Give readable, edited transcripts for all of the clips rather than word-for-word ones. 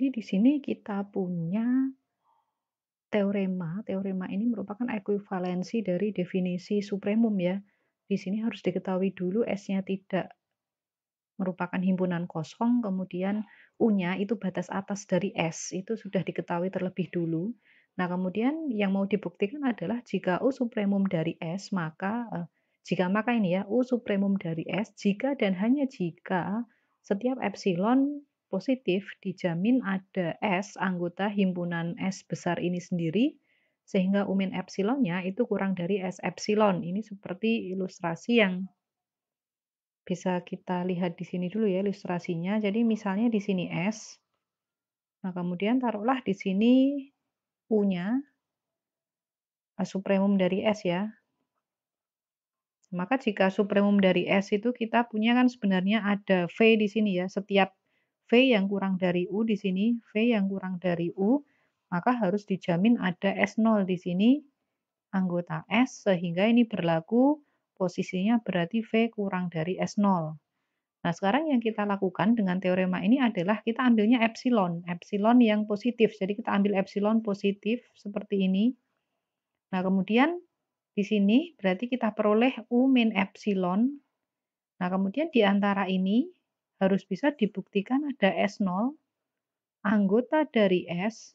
Jadi di sini kita punya teorema. Teorema ini merupakan ekuivalensi dari definisi supremum ya. Di sini harus diketahui dulu S-nya tidak merupakan himpunan kosong, kemudian U-nya itu batas atas dari S, itu sudah diketahui terlebih dulu. Nah, kemudian yang mau dibuktikan adalah jika U supremum dari S, maka ini ya, U supremum dari S, jika dan hanya jika setiap epsilon positif dijamin ada S anggota himpunan S besar ini sendiri, sehingga U min epsilonnya itu kurang dari S epsilon. Ini seperti ilustrasi yang bisa kita lihat di sini dulu ya ilustrasinya. Jadi misalnya di sini S. Nah, kemudian taruhlah di sini U-nya, supremum dari S ya. Maka jika supremum dari S itu kita punya kan sebenarnya ada V di sini ya. Setiap V yang kurang dari U di sini, V yang kurang dari U, maka harus dijamin ada S0 di sini, anggota S, sehingga ini berlaku posisinya berarti V kurang dari S0. Nah, sekarang yang kita lakukan dengan teorema ini adalah kita ambilnya epsilon, epsilon yang positif. Jadi kita ambil epsilon positif seperti ini. Nah, kemudian di sini berarti kita peroleh U min epsilon. Nah, kemudian di antara ini harus bisa dibuktikan ada S0, anggota dari S,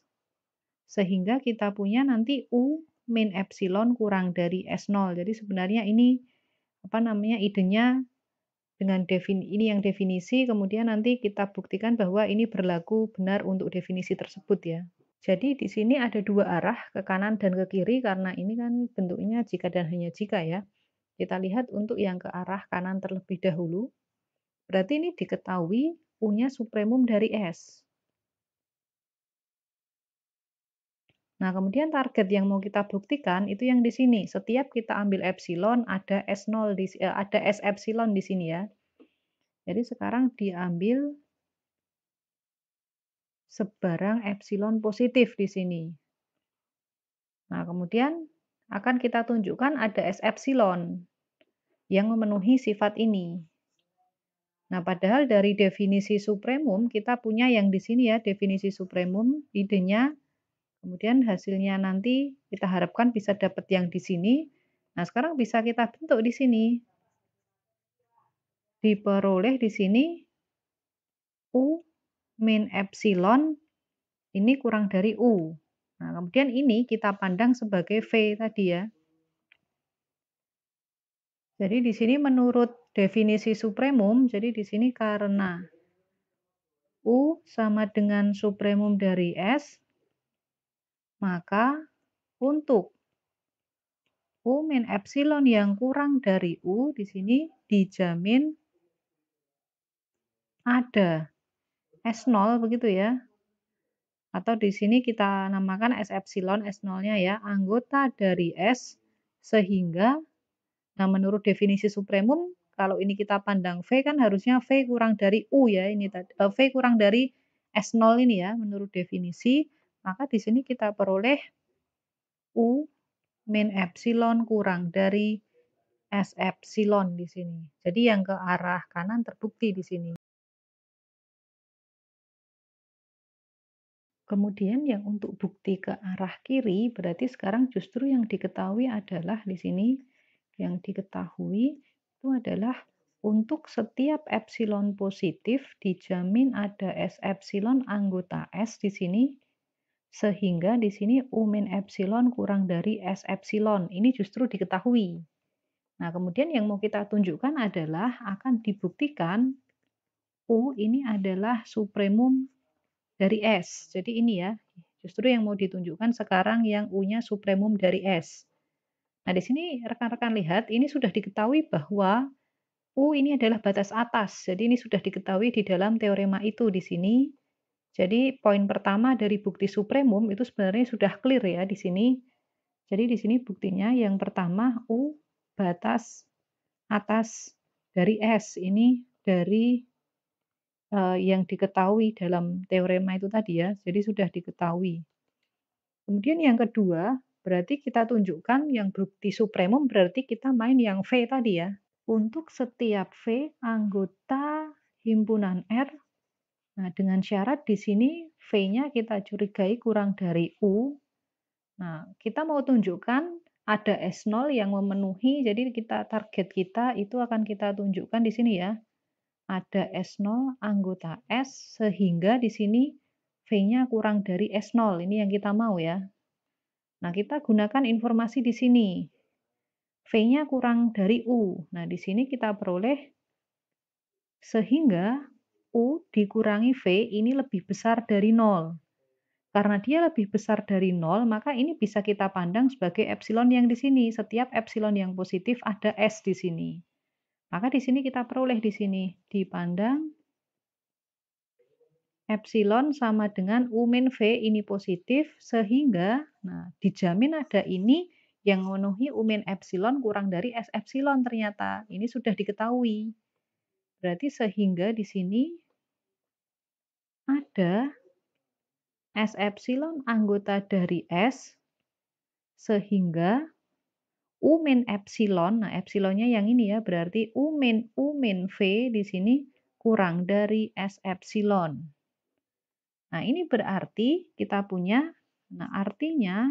sehingga kita punya nanti U min epsilon kurang dari S0. Jadi sebenarnya ini idenya dengan ini yang definisi, kemudian nanti kita buktikan bahwa ini berlaku benar untuk definisi tersebut ya. Jadi di sini ada dua arah, ke kanan dan ke kiri, karena ini kan bentuknya jika dan hanya jika ya. Kita lihat untuk yang ke arah kanan terlebih dahulu. Berarti ini diketahui U-nya supremum dari S. Nah, kemudian target yang mau kita buktikan itu yang di sini. Setiap kita ambil epsilon ada S0 ada S epsilon di sini ya. Jadi sekarang diambil sebarang epsilon positif di sini. Nah, kemudian akan kita tunjukkan ada S epsilon yang memenuhi sifat ini. Nah, padahal dari definisi supremum kita punya yang di sini ya, definisi supremum, idenya, kemudian hasilnya nanti kita harapkan bisa dapat yang di sini. Nah, sekarang bisa kita bentuk di sini. Diperoleh di sini U min epsilon ini kurang dari U. Nah, kemudian ini kita pandang sebagai V tadi ya. Jadi di sini menurut definisi supremum, jadi di sini karena U sama dengan supremum dari S, maka untuk U min epsilon yang kurang dari U di sini dijamin ada S0 begitu ya. Atau di sini kita namakan S epsilon, S0-nya ya, anggota dari S, sehingga menurut definisi supremum kalau ini kita pandang V kan harusnya V kurang dari U ya, ini tadi V kurang dari S0 ini ya menurut definisi, maka di sini kita peroleh U min epsilon kurang dari S epsilon di sini. Jadi yang ke arah kanan terbukti di sini. Kemudian yang untuk bukti ke arah kiri, berarti sekarang justru yang diketahui adalah di sini, yang diketahui itu adalah untuk setiap epsilon positif dijamin ada S epsilon anggota S di sini, sehingga di sini U min epsilon kurang dari S epsilon. Ini justru diketahui. Nah, kemudian yang mau kita tunjukkan adalah akan dibuktikan U ini adalah supremum dari S. Jadi ini ya, justru yang mau ditunjukkan sekarang yang U-nya supremum dari S. Nah, di sini rekan-rekan lihat, ini sudah diketahui bahwa U ini adalah batas atas. Jadi ini sudah diketahui di dalam teorema itu di sini. Jadi poin pertama dari bukti supremum itu sebenarnya sudah clear ya di sini. Jadi di sini buktinya yang pertama U batas atas dari S. Ini dari yang diketahui dalam teorema itu tadi ya, jadi sudah diketahui. Kemudian yang kedua, berarti kita tunjukkan yang bukti supremum berarti kita main yang V tadi ya. Untuk setiap V anggota himpunan R, Nah, dengan syarat di sini V-nya kita curigai kurang dari U. Nah, kita mau tunjukkan ada S0 yang memenuhi, jadi target kita itu akan kita tunjukkan di sini ya. Ada S0 anggota S sehingga di sini V-nya kurang dari S0. Ini yang kita mau ya. Nah, kita gunakan informasi di sini. V-nya kurang dari U. Nah, di sini kita peroleh sehingga U dikurangi V ini lebih besar dari 0. Karena dia lebih besar dari 0, maka ini bisa kita pandang sebagai epsilon yang di sini. Setiap epsilon yang positif ada S di sini. Maka di sini kita peroleh di sini. Dipandang epsilon sama dengan U min V ini positif, sehingga dijamin ada ini yang memenuhi U min epsilon kurang dari S epsilon ternyata. Ini sudah diketahui. Berarti sehingga di sini ada S epsilon anggota dari S, sehingga U min epsilon, nah epsilonnya yang ini ya, berarti U min V di sini kurang dari S epsilon. Nah, ini berarti kita punya, nah artinya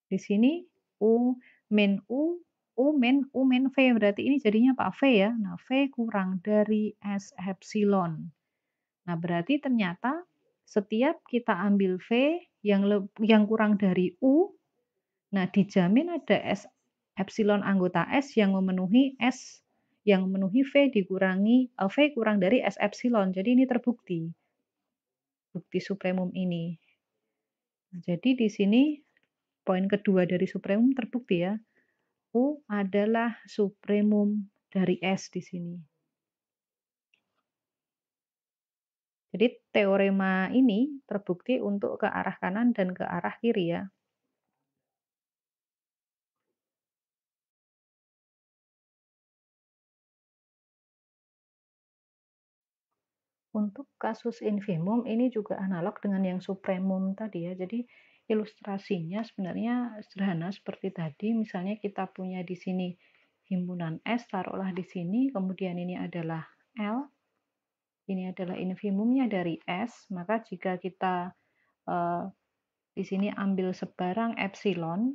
di sini U min V, berarti ini jadinya apa? V ya. Nah, V kurang dari S epsilon. Nah, berarti ternyata setiap kita ambil V yang kurang dari U, nah dijamin ada S epsilon anggota S yang memenuhi V dikurangi V kurang dari S epsilon. Jadi ini terbukti. Bukti supremum ini. Nah, jadi di sini poin kedua dari supremum terbukti ya. U adalah supremum dari S di sini. Jadi teorema ini terbukti untuk ke arah kanan dan ke arah kiri ya. Untuk kasus infimum ini juga analog dengan yang supremum tadi ya. Jadi ilustrasinya sebenarnya sederhana seperti tadi. Misalnya kita punya di sini himpunan S, taruhlah di sini, kemudian ini adalah L. Ini adalah infimumnya dari S, maka jika kita di sini ambil sebarang epsilon,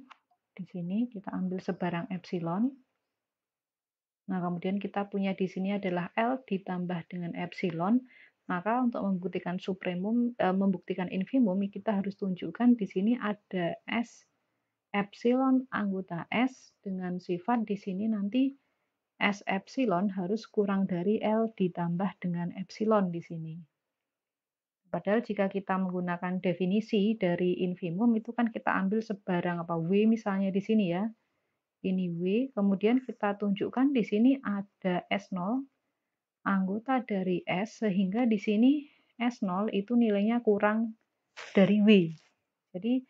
di sini kita ambil sebarang epsilon. Nah, kemudian kita punya di sini adalah L ditambah dengan epsilon, maka untuk membuktikan supremum, membuktikan infimum, kita harus tunjukkan di sini ada S epsilon anggota S dengan sifat di sini nanti S epsilon harus kurang dari L ditambah dengan epsilon di sini. Padahal jika kita menggunakan definisi dari infimum itu kan kita ambil sebarang W misalnya di sini ya. Ini W, kemudian kita tunjukkan di sini ada S0 anggota dari S sehingga di sini S0 itu nilainya kurang dari W. Jadi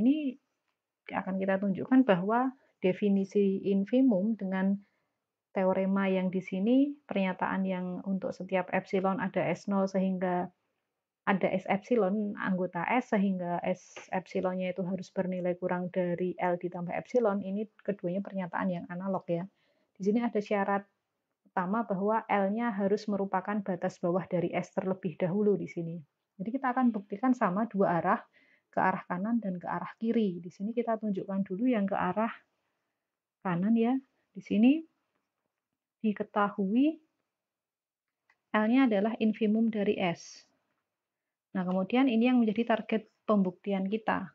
ini akan kita tunjukkan bahwa definisi infimum dengan teorema yang di sini, pernyataan yang untuk setiap epsilon ada S0 sehingga ada S epsilon anggota S sehingga S epsilonnya itu harus bernilai kurang dari L ditambah epsilon, ini keduanya pernyataan yang analog ya. Di sini ada syarat pertama bahwa L-nya harus merupakan batas bawah dari S terlebih dahulu di sini. Jadi kita akan buktikan sama dua arah, ke arah kanan dan ke arah kiri. Di sini kita tunjukkan dulu yang ke arah kanan ya. Di sini diketahui L-nya adalah infimum dari S. Nah, kemudian ini yang menjadi target pembuktian kita.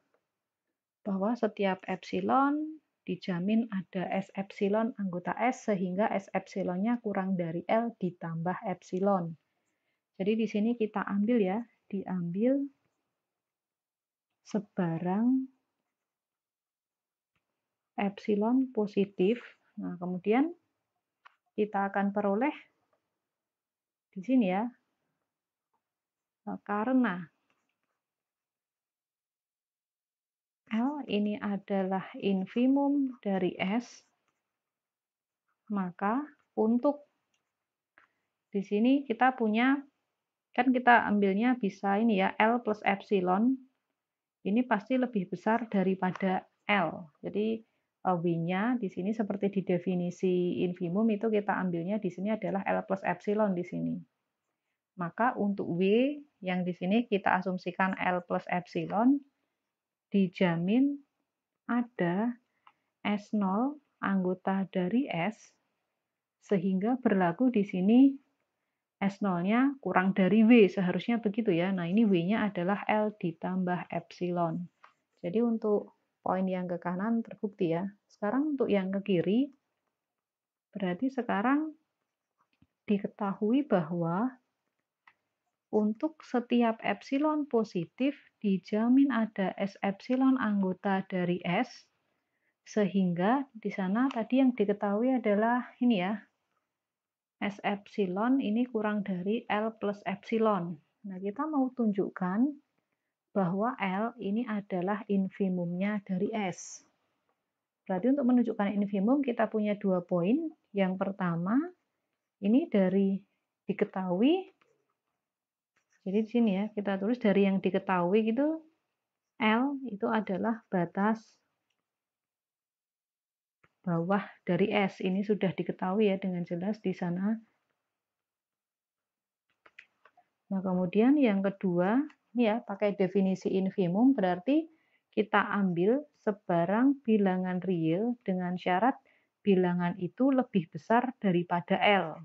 Bahwa setiap epsilon dijamin ada S epsilon anggota S sehingga S epsilonnya kurang dari L ditambah epsilon. Jadi di sini kita ambil ya, diambil sebarang epsilon positif. Nah, kemudian kita akan peroleh di sini ya, karena L ini adalah infimum dari S, maka untuk di sini kita punya, kan kita ambilnya bisa ini ya, L plus epsilon, ini pasti lebih besar daripada L. Jadi W-nya di sini seperti di definisi infimum itu kita ambilnya di sini adalah L plus epsilon di sini. Maka untuk W yang di sini kita asumsikan L plus epsilon dijamin ada S0 anggota dari S, sehingga berlaku di sini S0-nya kurang dari W, seharusnya begitu ya. Nah, ini W-nya adalah L ditambah epsilon. Jadi untuk poin yang ke kanan terbukti ya. Sekarang untuk yang ke kiri, berarti sekarang diketahui bahwa untuk setiap epsilon positif dijamin ada S epsilon anggota dari S, sehingga di sana tadi yang diketahui adalah ini ya, S epsilon ini kurang dari L plus epsilon. Nah, kita mau tunjukkan bahwa L ini adalah infimumnya dari S. Berarti untuk menunjukkan infimum kita punya 2 poin. Yang pertama, ini dari diketahui. Jadi di sini ya, kita tulis dari yang diketahui gitu, L itu adalah batas bawah dari S. Ini sudah diketahui ya dengan jelas di sana. Nah, kemudian yang kedua, ini ya pakai definisi infimum berarti kita ambil sebarang bilangan real dengan syarat bilangan itu lebih besar daripada L.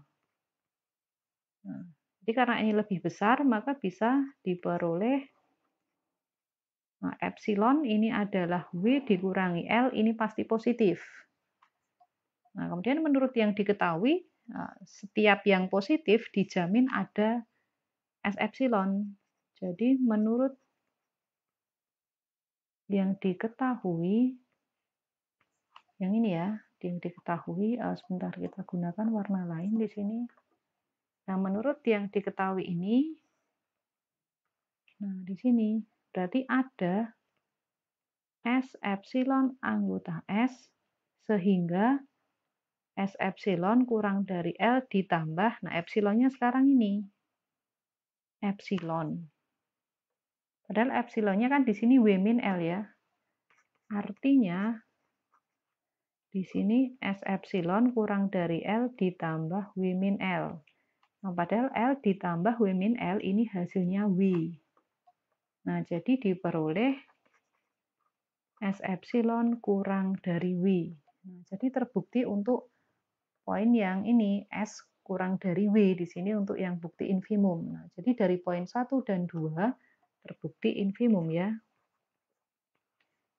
Nah, jadi karena ini lebih besar, maka bisa diperoleh epsilon ini adalah W dikurangi L, ini pasti positif. Nah, kemudian menurut yang diketahui, setiap yang positif dijamin ada S epsilon. Jadi menurut yang diketahui, yang ini ya, yang diketahui, sebentar kita gunakan warna lain di sini. Nah, menurut yang diketahui ini, nah di sini berarti ada S epsilon anggota S, sehingga S epsilon kurang dari L ditambah, nah epsilonnya sekarang ini, epsilon. Padahal epsilonnya kan di sini W min L ya. Artinya di sini S epsilon kurang dari L ditambah W min L. Nah, padahal L ditambah W min L ini hasilnya W. Nah, jadi diperoleh S epsilon kurang dari W. Nah, jadi terbukti untuk poin yang ini, S kurang dari W di sini untuk yang bukti infimum. Nah, jadi dari poin 1 dan 2 terbukti infimum ya.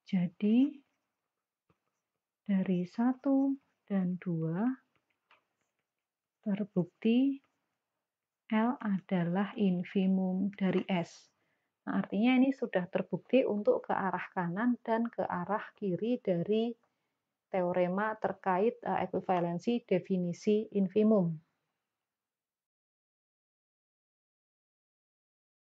Jadi dari 1 dan 2 terbukti L adalah infimum dari S. Nah, artinya ini sudah terbukti untuk ke arah kanan dan ke arah kiri dari teorema terkait ekuivalensi definisi infimum.